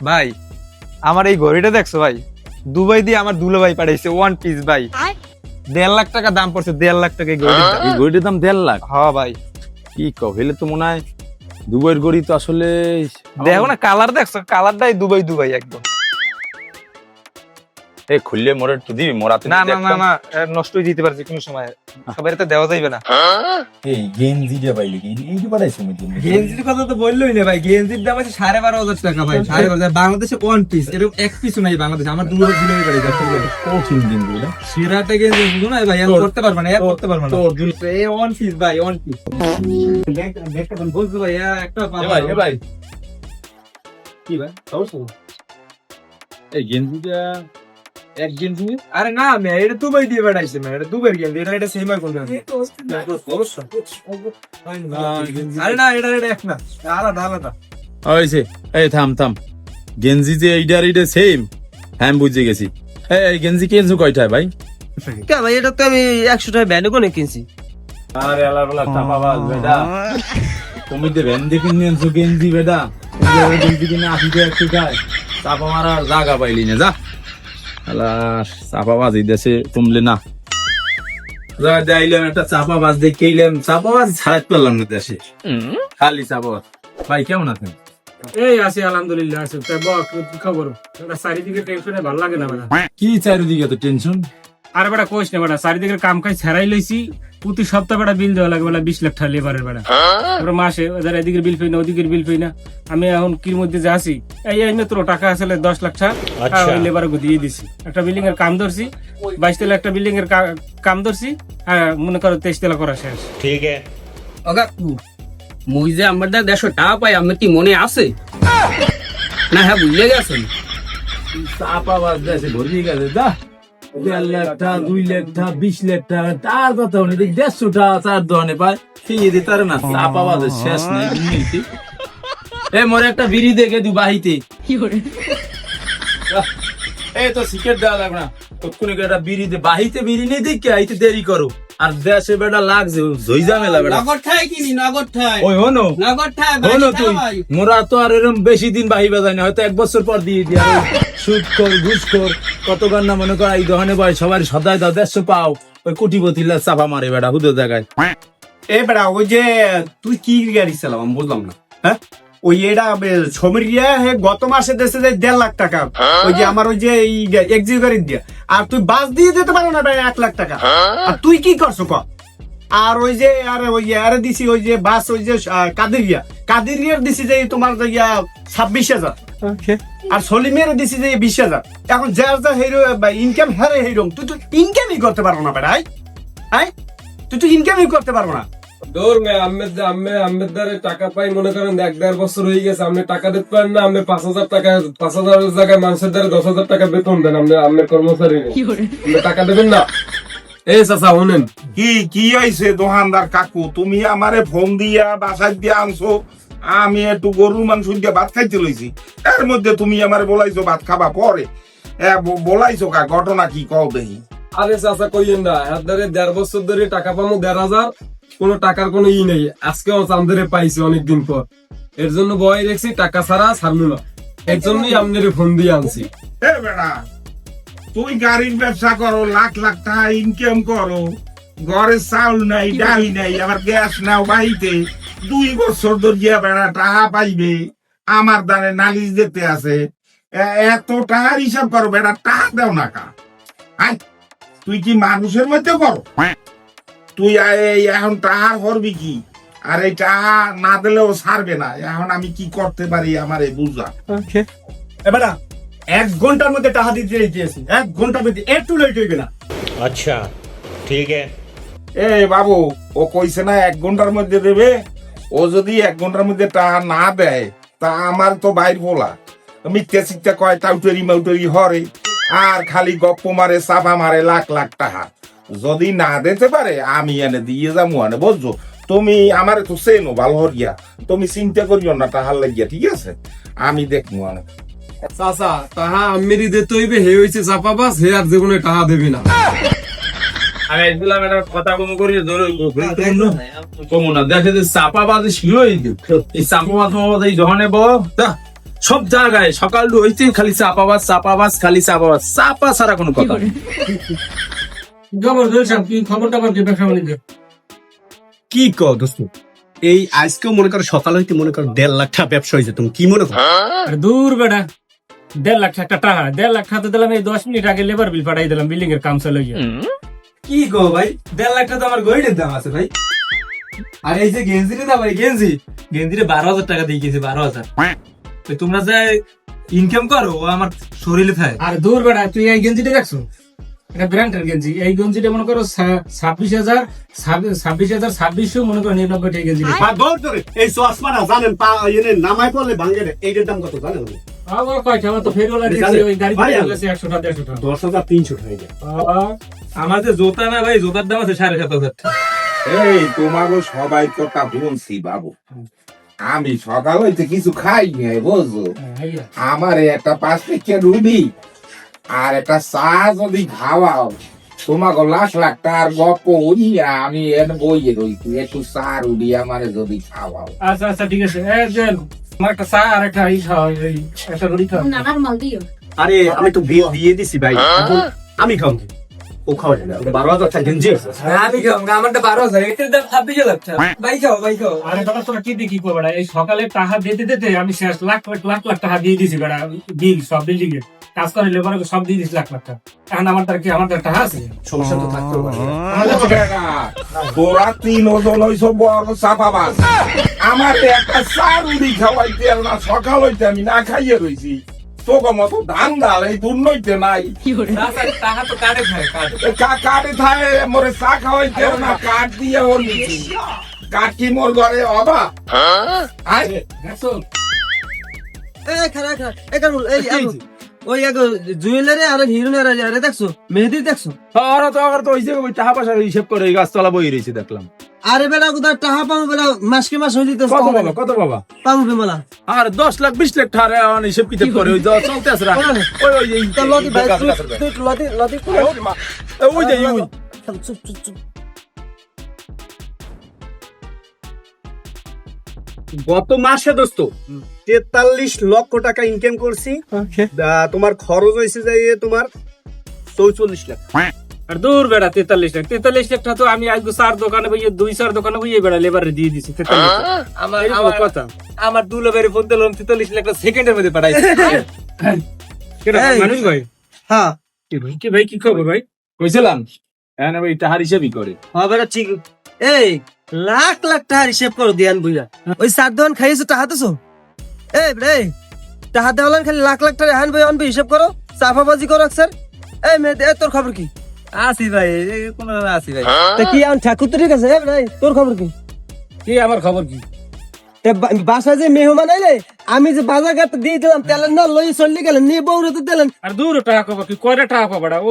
ভাই আমার এই ঘড়িটা দেখছো ভাই, দুবাই দিয়ে আমার দুলো ভাই পাঠাইছে ওয়ান পিস ভাই, 1.5 লাখ টাকা দাম পড়ছে, 1.5 লাখ টাকা এই ঘড়িটা। এই ঘড়িটার দাম 1.5 লাখ? হ্যাঁ ভাই। কি কও, হইলে তো মনে হয় দুবাইয়ের ঘড়ি তো আসলে। দেখো না কালার দেখছো, কালারটাই দুবাই দুবাই একদম। এই খুললে মোরে একটু দিবি, মোরাতে না না না না, নষ্ট হয়ে যেতে পারে যে কোনো সময়, সবাই তো দেওয়া যাইবে না। এই গেঞ্জিটা পাইলি কি এই পাঠাইছে আমি তুমি? গেঞ্জির কথা তো বললোই না ভাই, গেঞ্জির দাম আছে 12,500 টাকা ভাই, 12,500। বাংলাদেশে ওয়ান পিস এরকম এক পিসও নাই বাংলাদেশে, আমার দুলো দিলে পারে যাচ্ছে কঠিন দিন গুলো। সিরাটা গেঞ্জি বুঝো না ভাই, আর করতে পারবে না, করতে পারবে না। তোর দুল এই ওয়ান পিস ভাই, ওয়ান পিস দেখতে বলছো ভাই, একটা ভাই এ ভাই কি ভাই অবশ্যই। এই গেঞ্জিটা এক গেঞ্জি। আরে না আমি এটা দুবাই দিয়ে পাঠাইছি, মানে এটা দুবাইয়ের গেঞ্জি, এটা সেম হয় কোনটা? আরে না এটা এক না, আলাদা আলাদা। হইছে। এই থাম থাম, গেঞ্জি যে এইটার এইটা সেম। হ্যাঁ বুঝে গেছি। এই গেঞ্জি কিনছো কয়টায় ভাই? কে ভাই, এটা তো আমি 100 টাকা ব্যান্ড কোনে কিনছি। আরে আলার বলা চাপাবাজ বেটা, তুমি তো ভ্যান দেখে নিয়েছো গেঞ্জি বেটা, গেঞ্জি কিনে 80 টাকা 100 টাকায় চাপা মারার জায়গা পাইলি না। যা আলার চাপাবাজ এই দেশে তুমলে না। যা যাইলাম একটা চাপাবাজ দেখেইলাম, চাপাবাজ ছাড়াতে পারলাম না দেশে, খালি চাপাবাজ। ভাই কেমন আছেন? এই আছি আলহামদুলিল্লাহ আছি। তাই বল কি খবর? এটা চারিদিকে টেনশনে ভালো লাগে না বেটা। কি চারিদিকে তো টেনশন? আর বেটা কোশ না বেটা, চারিদিকে কাম কাজ ছাড়াই লইছি। প্রতি সপ্তাহ বেটা বিল দেওয়া লাগে বেটা, 20 লাখ টাকা লেবারের বেটা। তারপরে মাসে ওদের এদিকের বিল পাই না, ওদিকের বিল পাই না। আমি এখন কির মধ্যে যে আছি, এই মাত্র টাকা আসলে 10 লাখ টাকা ওই লেবারে দিয়ে দিছি। একটা বিল্ডিং এর কাম ধরছি, 22 তলা একটা বিল্ডিং এর কাম ধরছি। হ্যাঁ মনে করো 23 তলা করা শেষ। ওগা মুই যে আমার দা 150 টাকা পাই, আমার কি মনে আছে না? হ্যাঁ বুঝলে গেছেন। চাপাবাজ দেশে ভরিয়ে গেছে। যা 1.5 লাখ টাকা 2 লাখ টাকা 20 লাখ টাকা তার কথা উনি 150 টাকা চার দোকানে পায়, ফিরিয়ে দিতে পারে না। চাপাবাজের শেষ নেই দুর্নীতি। এ মোরে একটা বিড়ি দেখে দি বাহিতে। এই তো সিগারেট দেওয়া লাগবে না, তৎক্ষণিক একটা বিড়ি দে। বাহিতে বিড়ি নেই দেখে আইতে দেরি করো, আর দেশে বেটা লাগছে জইজা মেলা বেটা। নগদ ঠাই কিনি, নগদ ঠাই, ওই হনো নগদ ঠাই হনো তুই, মোরা তো আর এরকম বেশি দিন বাহিবা যায় না, হয়তো 1 বছর পর দিয়ে দিয়া। সুদ কর ঘুষ কর কত গান্না মনে কর এই দোকানে বয় সবার সদায় দাও 150 পাও, ওই কোটিপতি চাপা মারে বেটা হুদো জায়গায়। এ বেড়া ওই যে তুই কি গাড়ি চালাম আমি বললাম না, হ্যাঁ ওই এটা ছবির গত মাসে দেশে যে 1.5 লাখ টাকা, ওই যে আমার ওই যে এক্সিউ গাড়ি দিয়া, আর তুই বাস দিয়ে যেতে পারো না ভাই 1 লাখ টাকা। আর তুই কি করছো ক? আর ওই যে আর ওই আরে দিছি ওই যে বাস ওই যে কাদেরিয়ার দিছি যে তোমার 26,000, আর সলিমের দিছি যে 20,000। এখন যার যা হিরো ইনকাম হারে হিরো, তুই তো ইনকামই করতে পারবো না বেড়া। হ্যাঁ তুই তো ইনকামই করতে পারবো না। দৌড় মে আমের দ্বারে টাকা পাই মনে করেন 1-1.5 বছর হয়ে গেছে, আপনি টাকা দিতে পারেন না। আপনি 5,000 টাকা 5,000 জায়গায় মানুষের দ্বারা 10,000 টাকা বেতন দেন, আপনি আমের কর্মচারী আপনি টাকা দেবেন না। এই চাচা শুনেন, কি হয়েছে দোকানদার কাকু, তুমি আমারে ফোন দিয়া বাসায় দিয়ে আনছো, আমি একটু গরুর মাংস দিয়ে ভাত খাইতে লইছি, এর মধ্যে তুমি আমারে বলাইছো ভাত খাবা পরে। বলাইছো কা ঘটনা কি কও দেখি। আরে চাচা কইেন না, এর দ্বারে 1.5 বছর ধরে টাকা পাবো 1.5,000, কোনো টাকার কোনো ই নেই। আজকেও চান্দারে পাইছি অনেকদিন পর, এর জন্য বয় রেখছি, টাকা ছাড়া ছাড়লো না। এর জন্যই আপনার ফোন দিয়ে আনছি। এ বেড়া তুই গাড়ির ব্যবসা করো, লাখ লাখ টাকা ইনকাম করো, ঘরে চাউল নাই ডাল নাই, আবার গ্যাস নাও বাড়িতে, 2 বছর ধরিয়া বেড়া টাকা পাইবে, আমার দ্বারে নালিশ দিতে আছে, এত টাকার হিসাব করো বেড়া, টাকা দেও না কা। আই তুই কি মানুষের মধ্যে করো? তুই এখন টাকা করবি কি? আর এই টাকা না দিলেও ছাড়বে না। এখন আমি কি করতে পারি আমারে বুঝা। এবার 1 ঘন্টার মধ্যে টাকা দিতে দিয়েছি, 1 ঘন্টার মধ্যে, একটু লেট হইবে না। अच्छा ठीक है। এ বাবু ও কইছে না 1 ঘন্টার মধ্যে দেবে, ও যদি 1 ঘন্টার মধ্যে টাকা না দেয় তা আমার তো বাইর বলা মিথ্যা শিক্ষা কয়, টাউটারি মাউটারি হরে, আর খালি গপ্প মারে চাপা মারে লাখ লাখ টাকা। যদি না দিতে পারে আমি এনে দিয়ে যাবো, আনে বুঝছো? তুমি আমারে তো চেনো ভালো হরিয়া, তুমি চিন্তা করিও না টাহার লাগিয়া, ঠিক আছে? আমি দেখবো আনে। চাচা তাহা আমেরই দিতে হইবে, হে হয়েছে চাপাবাস, হে আর জীবনে টাকা দেবে না। আমি বললাম একটা কথা কম করি কমু না, দেখে যে চাপাবাজ শুরু হয়ে গেল। এই চাপাবাজ এই দোকানে সব জায়গায় সকাল হইতে খালি চাপাবাজ খালি চাপাবাজ চাপা ছাড়া কোনো কথা নেই। খবর বলছিলাম কি খবর টবর কি ব্যবসা বাণিজ্য? কি কও দোস্ত, এই আজকেও মনে করো সকাল হইতে মনে করো 1.5 লাখ টাকা ব্যবসা হয়েছে, তুমি কি মনে করো? আর দূর বেটা, 1.5 লাখ টাকা 1.5 লাখ টাকা দিলাম, এই 10 মিনিট আগে লেবার বিল পাঠাই দিলাম বিল্ডিং এর কাম চালু হইয়া। কি গো ভাই, 1.5 লাখ টাকা তো আমার গড়ির দাম আছে ভাই। আর এই যে গেঞ্জির দাম ভাই, গেঞ্জিরে 12,000 টাকা দিয়ে গেছে, 12,000। তো তোমরা যে ইনকাম করো ও আমার শরীরে থাকে। আর দূর বেটা, তুই এই গেঞ্জিটা দেখছো? এটা ব্র্যান্ডের গেঞ্জি। এই গেঞ্জিটা মনে করো 26,000 মনে করো 99 টাকা গেঞ্জি। আর দৌড় ধরে এই চশমাটা জানেন এনে নামাই পড়লে ভাঙে রে, এইটার দাম কত জানেন? আবার কয় খাওয়া তো ফেরওয়ালা দিয়েছে, ওই গাড়ি ভাই, দিয়ে গেছে 100 টাকা 150 টাকা। 10,300 হয়ে যায়। আমার যে জোতা না ভাই, জোতার দাম আছে 7,500 টাকা। এই তোমাকে সবাই কথা বলছি বাবু, আমি সকাল হইতে কিছু খাই নাই বুঝছো। আমার একটা 5 প্যাকেট রুটি আর একটা চা যদি খাওয়াও, তোমাকে লাখ লাখ টাকার গপ্প উড়িয়া আমি এনে বইয়ে রইছি, একটু চা রুটি আমারে যদি খাওয়াও। আচ্ছা আচ্ছা ঠিক আছে, এই দেন আমার একটা চা আর একটা ই খাও, এই একটা রুটি খাও। আরে আমি তো বিল দিয়ে দিছি ভাই, এখন আমি খাবো, ও খাওয়া যাবে না। 12,000 টাকা গেঞ্জি আছে। আমি খাও, আমারটা 12,000, এটার দাম 26,000 টাকা। ভাই খাও, ভাই খাও। আরে বাবা তোরা কি দেখি কো বেড়া, এই সকালে টাকা দিতে দিতে আমি শেষ লাখ টাকা দিয়ে দিছি বেড়া, বিল সব বিল্ডিং এর কাজ করে লেবার সব দিয়ে দিছি লাখ টাকা। এখন আমার তার কি, আমার তার টাকা আছে? সমস্যা তো থাকতে পারে। তোরা 3 জন হইছ বড় চাপাবাজ, আমার একটা চা রুটি খাওয়াইতে না, সকাল হইতে আমি না খাইয়ে রইছি। তোকে মতো ধান ডাল এই দুর্নইতে নাই, টাকা তো কাটে খায়, কাটে থাকে মোরে চা খাওয়াইতে না, কাঠ দিয়ে ওর নিচ্ছি। কাঠ কি মোর ঘরে অবা? আয় দেখছো? ওই জুয়েলারি আর হিরোনের আরে দেখছো, মেহেদির দেখছো? আর তো ওই যে ওই টাকা পয়সার হিসাব করে এই গাছতলা বই রয়েছে দেখলাম। আরে বেলা কোথায় টাকা পাবো বেলা, মাসকে মাস হয়ে যেতে কত বাবা পাবো বেলা। আর 10 লাখ 20 লাখ টাকা হিসাব কিতাব করে ওই চলতে আছে ওই যে ওই গত মাসে দোস্ত 43 লক্ষ টাকা ইনকাম করছি। তোমার খরচ হয়েছে যে তোমার 44 লাখ। আর দূর বেড়া 43 লাখ টাকা তো আমি আজ 4 দোকানে বইয়ে 2-4 দোকানে বইয়ে বেড়া লেবারে দিয়ে দিছি 43 লাখ। আমার কথা আমার দুলাভাইয়ের ফোন দিলাম 43 লাখ সেকেন্ডের মধ্যে পাঠাইছে। কেডা মানুষ ভাই? হ্যাঁ কি ভাই কি খবর ভাই? কইছিলাম হ্যাঁ ওই টাকার হিসাবই করে। হ্যাঁ বেটা ঠিক। এই লাখ লাখ টাকার হিসেব করো দিয়ান বুইরা, ওই 4 দোকান খাইছো টাকা দিছো? এই রে টাকা দেওয়ালেন খালি লাখ লাখ টাকা হান ভাই আনবে, হিসাব করো, চাপাবাজি করো স্যার। এই মেয়ে তোর খবর কি? আসি ভাই, কোন আসি ভাই। তা কি আন ঠাকুর তো ঠিক আছে, এই ভাই তোর খবর কি? কি আমার খবর কি? বাসায় যে মেহমান আইলে আমি যে বাজার ঘাট দিয়ে দিলাম, তেলের না লই চললে গেলেন, নিয়ে বউরে তো দিলেন। আর দূর টাকা খবর কি, কয়টা টাকা পাবাড়া ও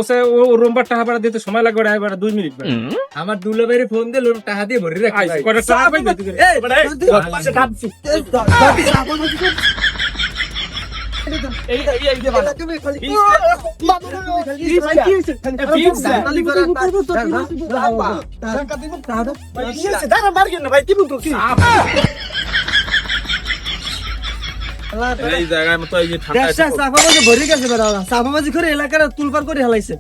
রোমবার টাকা পাড়া দিতে সময় লাগবে বেড়া 2 মিনিট বেড়া। আমার দুলাভাইরে ফোন দিল, টাকা দিয়ে ভরে রাখ। কয়টা টাকা পাইবে? এই জায়গায় মতো এই যে চাপাবাজি করে এলাকার তুলপার করে হেলাইছে।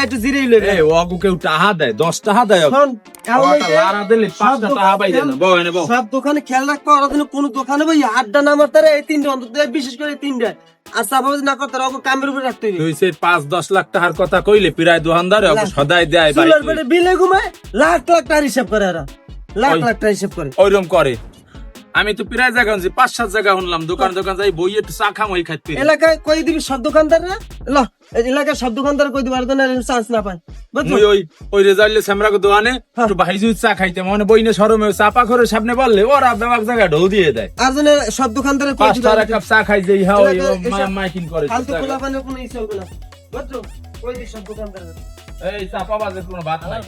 একটু জিরে এই ওগু কেউ টাকা দেয় 10 টাকা দেয়, লারা দিলে 5 টাকা পাই দেন। বউ এনে বউ সব দোকানে খেয়াল রাখতে ওরা যেন কোন দোকানে ভাই আড্ডা নামার তারা এই 3টা অন্তত, বিশেষ করে 3টা। আর চাপাবাজি না করতে ওকে কামের উপরে রাখতে হবে। তুই সে 5-10 লাখ টাকার কথা কইলে প্রায় দোকানদার সদাই দেয় ভাই, চুলার পেটে বিলে ঘুমায় লাখ লাখ টাকার হিসাব করে, এরা লাখ লাখ টাকা হিসাব করে। ওইরকম করে। আমি তো প্রায় জায়গা 5-7 জায়গা শুনলাম, দোকান যাই বই একটু চা খাম ওই খাইতে। এলাকায় কই দিবি সব দোকানদার না, এলাকার সব দোকানদার কই দিবি, আর তো চান্স না পায়। মুই ওই রেজাল্টে সামরাকে দোকানে একটু ভাইজু চা খাইতে মানে বইনে শরমে চাপা করে সামনে বললে ওরা বেমাক জায়গা ঢোল দিয়ে দেয়। আর জন্য সব দোকানদার কই 5 টাকা কাপ চা খাই যাই হ্যাঁ ওই মাইকিং করে। ফালতু খোলা পানি কোনো ইচ্ছা হবে না, বুঝছো? কই দিবি সব দোকানদার। এই চাপা বাজে কোনো বাদ নাই।